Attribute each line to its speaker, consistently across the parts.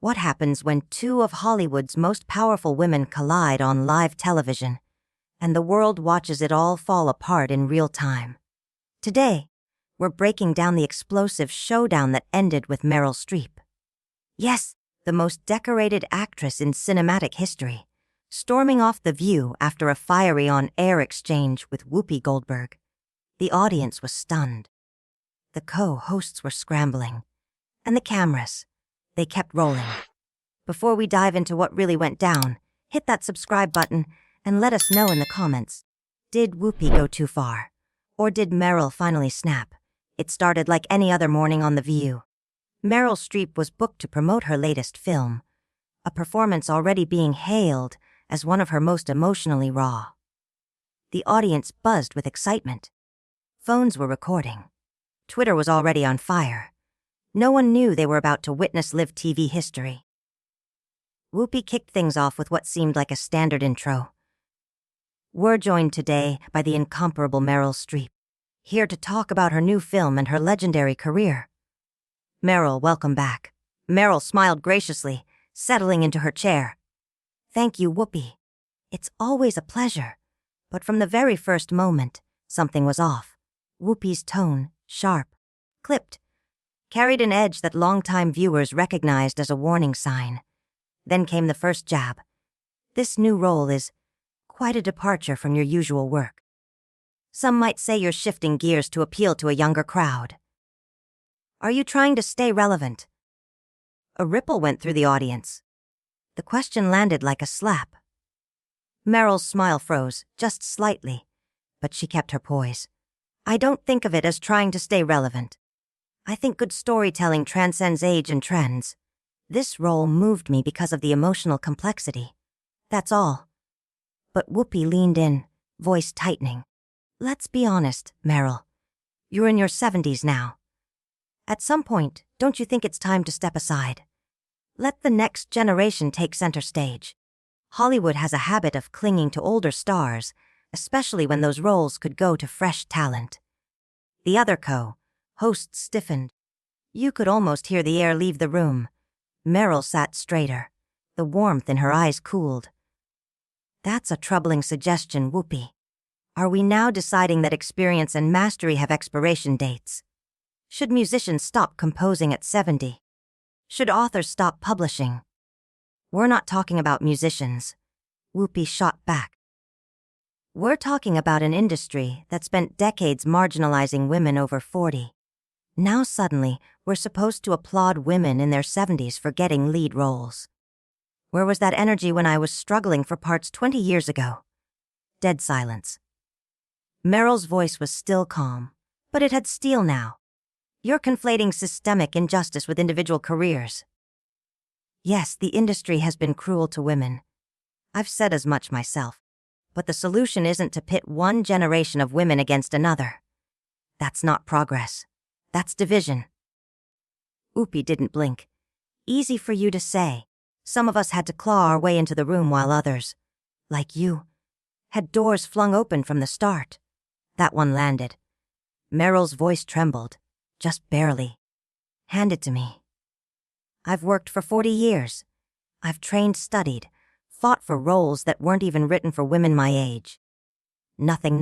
Speaker 1: What happens when two of Hollywood's most powerful women collide on live television, and the world watches it all fall apart in real time? Today, we're breaking down the explosive showdown that ended with Meryl Streep. Yes, the most decorated actress in cinematic history, storming off The View after a fiery on-air exchange with Whoopi Goldberg. The audience was stunned. The co-hosts were scrambling. And the cameras, they kept rolling. Before we dive into what really went down, hit that subscribe button and let us know in the comments. Did Whoopi go too far? Or did Meryl finally snap? It started like any other morning on The View. Meryl Streep was booked to promote her latest film, a performance already being hailed as one of her most emotionally raw. The audience buzzed with excitement. Phones were recording. Twitter was already on fire. No one knew they were about to witness live TV history. Whoopi kicked things off with what seemed like a standard intro. We're joined today by the incomparable Meryl Streep, here to talk about her new film and her legendary career. Meryl, welcome back. Meryl smiled graciously, settling into her chair. Thank you, Whoopi. It's always a pleasure. But from the very first moment, something was off. Whoopi's tone, sharp, clipped, carried an edge that longtime viewers recognized as a warning sign. Then came the first jab. This new role is quite a departure from your usual work. Some might say you're shifting gears to appeal to a younger crowd. Are you trying to stay relevant? A ripple went through the audience. The question landed like a slap. Meryl's smile froze, just slightly, but she kept her poise. I don't think of it as trying to stay relevant. I think good storytelling transcends age and trends. This role moved me because of the emotional complexity. That's all. But Whoopi leaned in, voice tightening. Let's be honest, Meryl. You're in your 70s now. At some point, don't you think it's time to step aside? Let the next generation take center stage. Hollywood has a habit of clinging to older stars, especially when those roles could go to fresh talent. The other co-host stiffened. You could almost hear the air leave the room. Meryl sat straighter. The warmth in her eyes cooled. That's a troubling suggestion, Whoopi. Are we now deciding that experience and mastery have expiration dates? Should musicians stop composing at 70? Should authors stop publishing? We're not talking about musicians. Whoopi shot back. We're talking about an industry that spent decades marginalizing women over 40. Now suddenly, we're supposed to applaud women in their 70s for getting lead roles. Where was that energy when I was struggling for parts 20 years ago? Dead silence. Meryl's voice was still calm, but it had steel now. You're conflating systemic injustice with individual careers. Yes, the industry has been cruel to women. I've said as much myself. But the solution isn't to pit one generation of women against another. That's not progress. That's division. Whoopi didn't blink. Easy for you to say. Some of us had to claw our way into the room while others, like you, had doors flung open from the start. That one landed. Meryl's voice trembled, just barely. Hand it to me. I've worked for 40 years. I've trained, studied, fought for roles that weren't even written for women my age. Nothing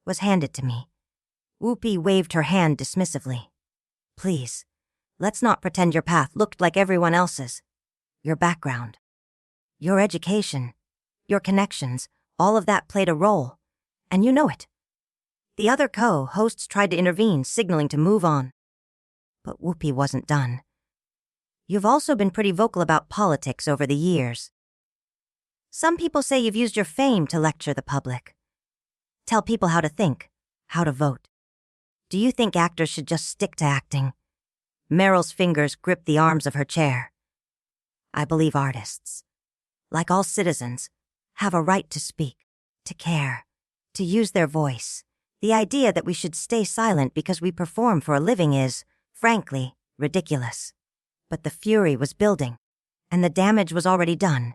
Speaker 1: was handed to me. Whoopi waved her hand dismissively. Please, let's not pretend your path looked like everyone else's. Your background, your education, your connections, all of that played a role, and you know it. The other co-hosts tried to intervene, signaling to move on. But Whoopi wasn't done. You've also been pretty vocal about politics over the years. Some people say you've used your fame to lecture the public. Tell people how to think, how to vote. Do you think actors should just stick to acting? Meryl's fingers gripped the arms of her chair. I believe artists, like all citizens, have a right to speak, to care, to use their voice. The idea that we should stay silent because we perform for a living is, frankly, ridiculous. But the fury was building, and the damage was already done.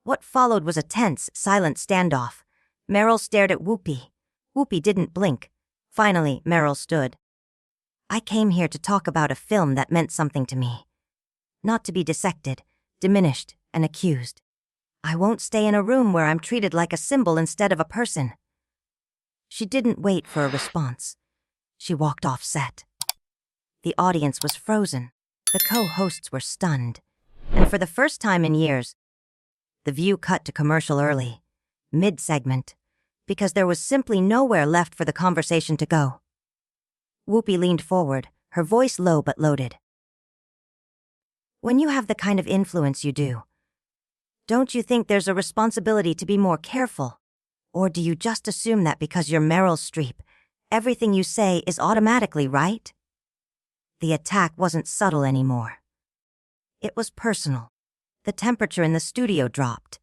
Speaker 1: What followed was a tense, silent standoff. Meryl stared at Whoopi. Whoopi didn't blink. Finally, Meryl stood. I came here to talk about a film that meant something to me. not to be dissected, diminished, and accused. I won't stay in a room where I'm treated like a symbol instead of a person. She didn't wait for a response. She walked off set. The audience was frozen. The co-hosts were stunned. And for the first time in years, the View cut to commercial early, mid-segment, because there was simply nowhere left for the conversation to go. Whoopi leaned forward, her voice low but loaded. When you have the kind of influence you do, don't you think there's a responsibility to be more careful? Or do you just assume that because you're Meryl Streep, everything you say is automatically right? The attack wasn't subtle anymore. It was personal. The temperature in the studio dropped.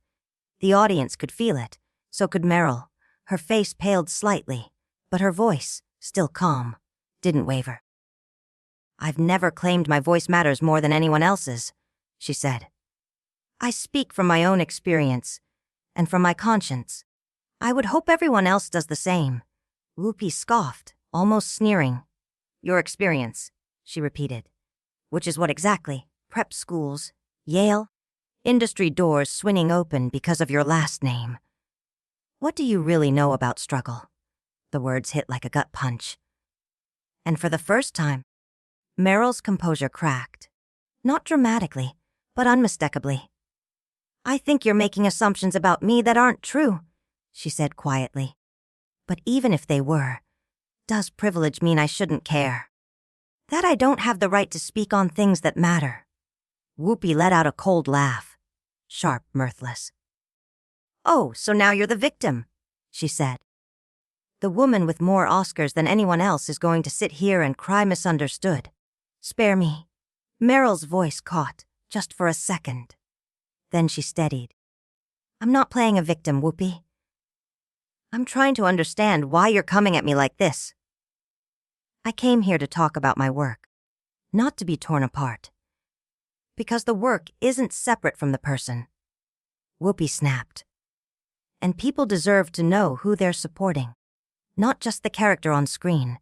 Speaker 1: The audience could feel it, so could Meryl. Her face paled slightly, but her voice, still calm, didn't waver. I've never claimed my voice matters more than anyone else's, she said. I speak from my own experience, and from my conscience. I would hope everyone else does the same. Whoopi scoffed, almost sneering. Your experience, she repeated. Which is what exactly? Prep schools, Yale, industry doors swinging open because of your last name. What do you really know about struggle? The words hit like a gut punch. And for the first time, Meryl's composure cracked. Not dramatically, but unmistakably. I think you're making assumptions about me that aren't true, she said quietly. But even if they were, does privilege mean I shouldn't care? That I don't have the right to speak on things that matter? Whoopi let out a cold laugh, sharp, mirthless. Oh, so now you're the victim, she said. The woman with more Oscars than anyone else is going to sit here and cry misunderstood. Spare me. Meryl's voice caught, just for a second. Then she steadied. I'm not playing a victim, Whoopi. I'm trying to understand why you're coming at me like this. I came here to talk about my work, not to be torn apart. Because the work isn't separate from the person. Whoopi snapped. And people deserve to know who they're supporting. Not just the character on screen,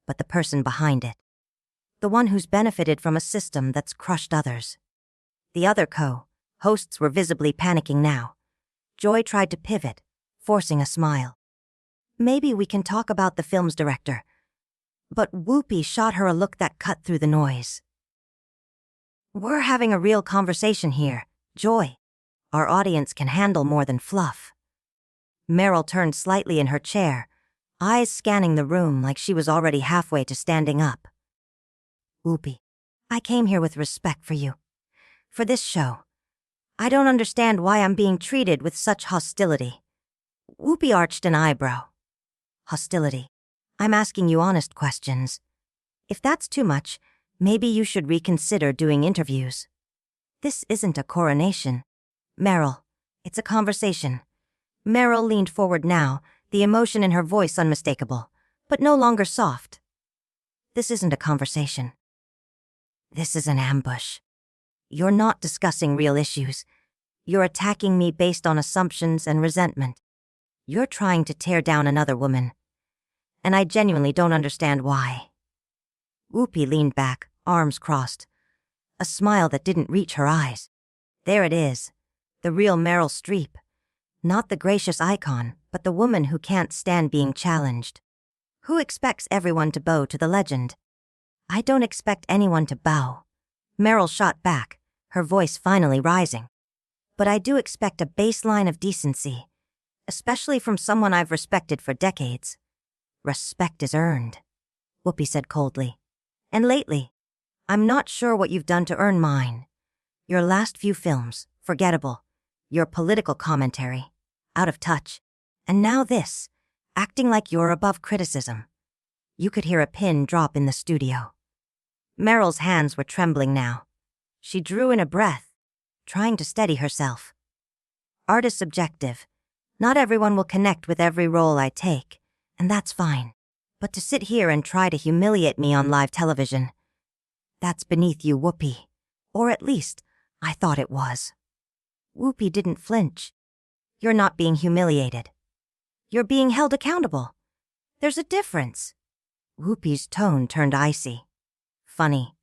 Speaker 1: but the person behind it. The one who's benefited from a system that's crushed others. The other co-hosts were visibly panicking now. Joy tried to pivot, forcing a smile. Maybe we can talk about the film's director. But Whoopi shot her a look that cut through the noise. We're having a real conversation here, Joy. Our audience can handle more than fluff. Meryl turned slightly in her chair, eyes scanning the room like she was already halfway to standing up. Whoopi, I came here with respect for you. For this show. I don't understand why I'm being treated with such hostility. Whoopi arched an eyebrow. Hostility. I'm asking you honest questions. If that's too much, maybe you should reconsider doing interviews. This isn't a coronation. Meryl, it's a conversation. Meryl leaned forward now, the emotion in her voice unmistakable, but no longer soft. This isn't a conversation. This is an ambush. You're not discussing real issues. You're attacking me based on assumptions and resentment. You're trying to tear down another woman. And I genuinely don't understand why. Whoopi leaned back, arms crossed. A smile that didn't reach her eyes. There it is. The real Meryl Streep. Not the gracious icon, but the woman who can't stand being challenged. Who expects everyone to bow to the legend? I don't expect anyone to bow. Meryl shot back, her voice finally rising. But I do expect a baseline of decency, especially from someone I've respected for decades. Respect is earned, Whoopi said coldly. And lately, I'm not sure what you've done to earn mine. Your last few films, forgettable. Your political commentary, out of touch. And now this, acting like you're above criticism. You could hear a pin drop in the studio. Meryl's hands were trembling now. She drew in a breath, trying to steady herself. Art is subjective. Not everyone will connect with every role I take, and that's fine. But to sit here and try to humiliate me on live television, that's beneath you, Whoopi. Or at least, I thought it was. Whoopi didn't flinch. You're not being humiliated. You're being held accountable. There's a difference. Whoopi's tone turned icy. Funny.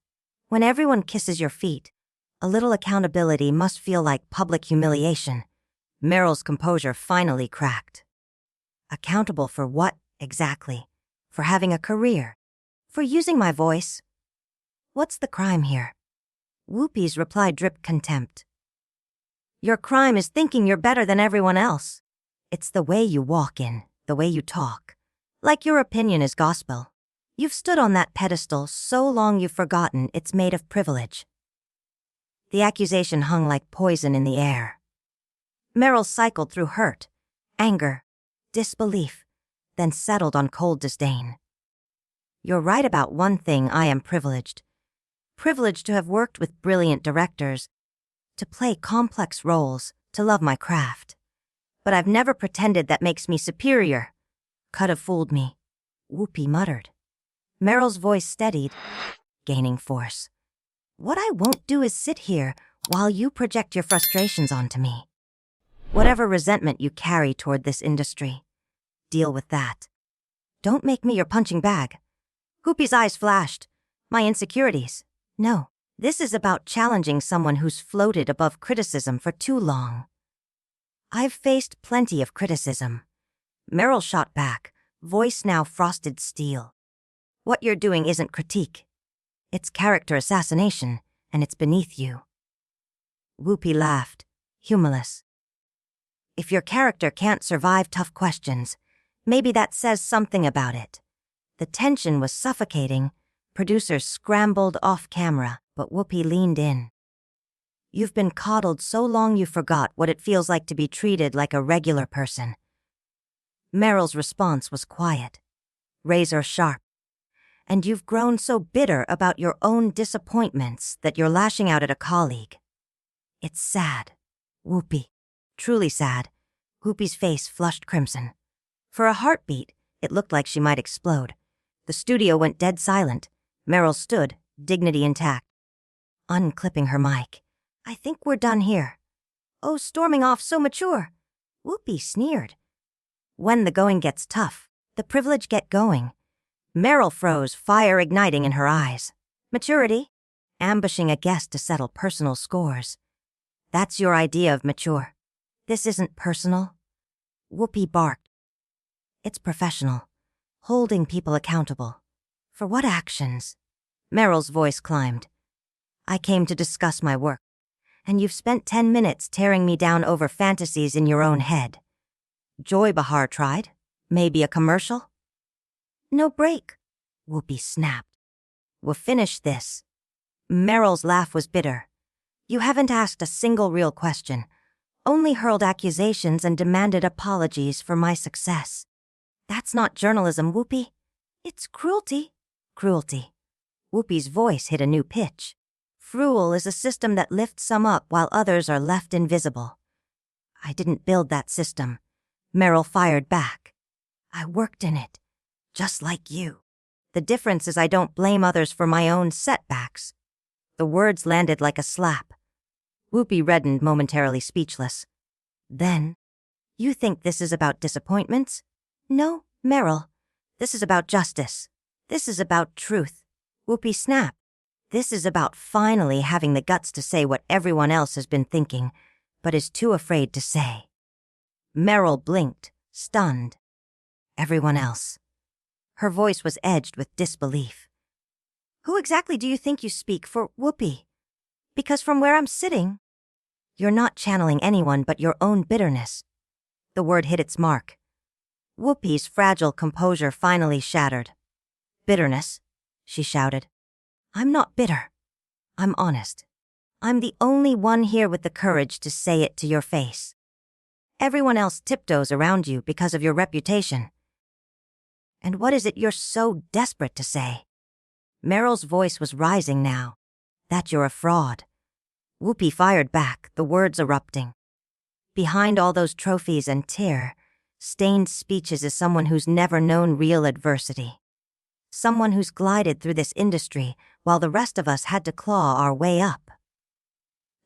Speaker 1: When everyone kisses your feet, A little accountability must feel like public humiliation. Meryl's composure finally cracked. Accountable for what, exactly? For having a career? For using my voice? What's the crime here? Whoopi's reply dripped contempt. Your crime is thinking you're better than everyone else. It's the way you walk in, the way you talk. Like your opinion is gospel. You've stood on that pedestal so long you've forgotten it's made of privilege. The accusation hung like poison in the air. Meryl cycled through hurt, anger, disbelief, then settled on cold disdain. You're right about one thing. I am privileged. Privileged to have worked with brilliant directors, to play complex roles, to love my craft. But I've never pretended that makes me superior. Could have fooled me, Whoopi muttered. Meryl's voice steadied, gaining force. What I won't do is sit here while you project your frustrations onto me. Whatever resentment you carry toward this industry, deal with that. Don't make me your punching bag. Whoopi's eyes flashed. My insecurities. No, this is about challenging someone who's floated above criticism for too long. I've faced plenty of criticism. Meryl shot back, voice now frosted steel. What you're doing isn't critique. It's character assassination, and it's beneath you. Whoopi laughed, humorless. If your character can't survive tough questions, maybe that says something about it. The tension was suffocating. Producers scrambled off camera, but Whoopi leaned in. You've been coddled so long you forgot what it feels like to be treated like a regular person. Meryl's response was quiet, razor sharp. And you've grown so bitter about your own disappointments that you're lashing out at a colleague. It's sad, Whoopi. Truly sad. Whoopi's face flushed crimson. For a heartbeat, it looked like she might explode. The studio went dead silent. Meryl stood, dignity intact. Unclipping her mic. I think we're done here. Oh, storming off so mature. Whoopi sneered. When the going gets tough, the privilege get going. Meryl froze, fire igniting in her eyes. Maturity? Ambushing a guest to settle personal scores. That's your idea of mature. This isn't personal. Whoopi barked. It's professional. Holding people accountable. For what actions? Meryl's voice climbed. I came to discuss my work, and you've spent 10 minutes tearing me down over fantasies in your own head. Joy Behar tried. Maybe a commercial? No break, Whoopi snapped. We'll finish this. Meryl's laugh was bitter. You haven't asked a single real question, only hurled accusations and demanded apologies for my success. That's not journalism, Whoopi. It's cruelty. Cruelty. Whoopi's voice hit a new pitch. Cruel is a system that lifts some up while others are left invisible. I didn't build that system. Meryl fired back. I worked in it. Just like you. The difference is I don't blame others for my own setbacks. The words landed like a slap. Whoopi reddened, momentarily speechless. Then, you think this is about disappointments? No, Meryl. This is about justice. This is about truth. Whoopi snapped. This is about finally having the guts to say what everyone else has been thinking, but is too afraid to say. Meryl blinked, stunned. Everyone else. Her voice was edged with disbelief. Who exactly do you think you speak for, Whoopi? Because from where I'm sitting, you're not channeling anyone but your own bitterness. The word hit its mark. Whoopi's fragile composure finally shattered. Bitterness, she shouted. I'm not bitter. I'm honest. I'm the only one here with the courage to say it to your face. Everyone else tiptoes around you because of your reputation. And what is it you're so desperate to say? Meryl's voice was rising now. That you're a fraud. Whoopi fired back, the words erupting. Behind all those trophies and tear-stained speeches is someone who's never known real adversity. Someone who's glided through this industry while the rest of us had to claw our way up.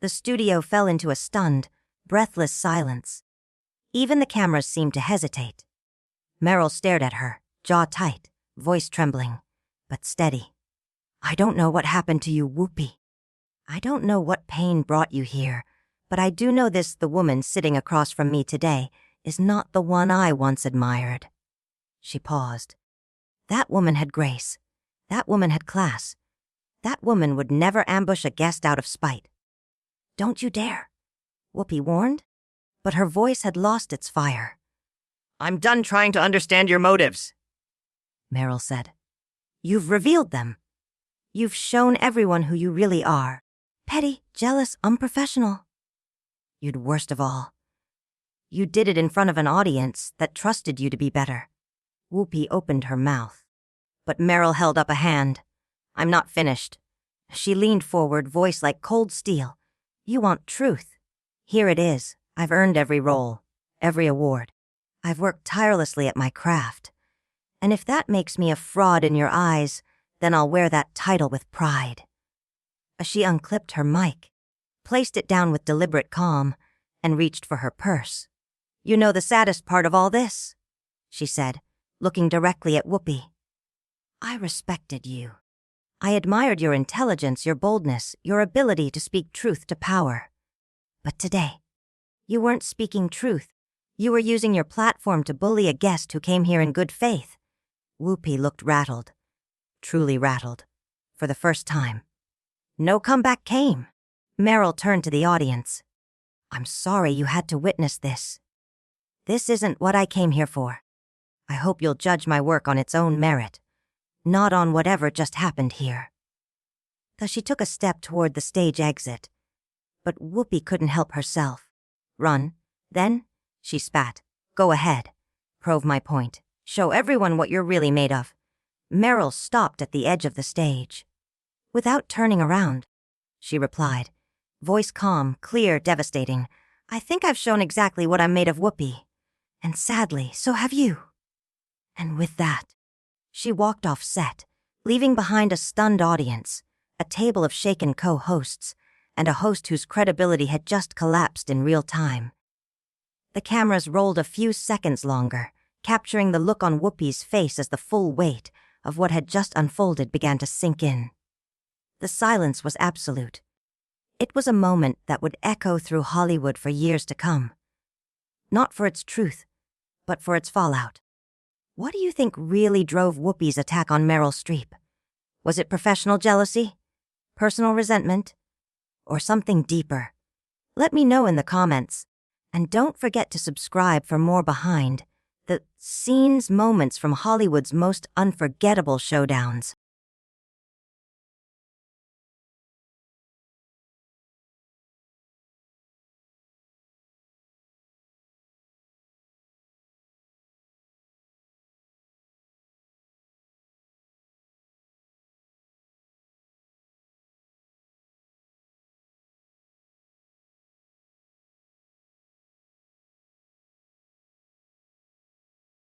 Speaker 1: The studio fell into a stunned, breathless silence. Even the cameras seemed to hesitate. Meryl stared at her, jaw tight, voice trembling, but steady. I don't know what happened to you, Whoopi. I don't know what pain brought you here, but I do know this: the woman sitting across from me today is not the one I once admired." She paused. That woman had grace. That woman had class. That woman would never ambush a guest out of spite. "Don't you dare," Whoopi warned, but her voice had lost its fire.
Speaker 2: "I'm done trying to understand your motives,"
Speaker 1: Meryl said. "You've revealed them. You've shown everyone who you really are. Petty, jealous, unprofessional. You'd worst of all. You did it in front of an audience that trusted you to be better." Whoopi opened her mouth, but Meryl held up a hand. "I'm not finished." She leaned forward, voice like cold steel. "You want truth. Here it is. I've earned every role, every award. I've worked tirelessly at my craft. And if that makes me a fraud in your eyes, then I'll wear that title with pride." She unclipped her mic, placed it down with deliberate calm, and reached for her purse. "You know the saddest part of all this?" she said, looking directly at Whoopi. "I respected you. I admired your intelligence, your boldness, your ability to speak truth to power. But today, you weren't speaking truth. You were using your platform to bully a guest who came here in good faith." Whoopi looked rattled, truly rattled, for the first time. No comeback came. Meryl turned to the audience. "I'm sorry you had to witness this. This isn't what I came here for. I hope you'll judge my work on its own merit, not on whatever just happened here." Thus she took a step toward the stage exit, but Whoopi couldn't help herself. "Run, then?" she spat. "Go ahead. Prove my point. Show everyone what you're really made of." Meryl stopped at the edge of the stage. "Without turning around," she replied, voice calm, clear, devastating. "I think I've shown exactly what I'm made of, Whoopi. And sadly, so have you." And with that, she walked off set, leaving behind a stunned audience, a table of shaken co-hosts, and a host whose credibility had just collapsed in real time. The cameras rolled a few seconds longer, capturing the look on Whoopi's face as the full weight of what had just unfolded began to sink in. The silence was absolute. It was a moment that would echo through Hollywood for years to come. Not for its truth, but for its fallout. What do you think really drove Whoopi's attack on Meryl Streep? Was it professional jealousy? Personal resentment? Or something deeper? Let me know in the comments. And don't forget to subscribe for more behind the scenes moments from Hollywood's most unforgettable showdowns.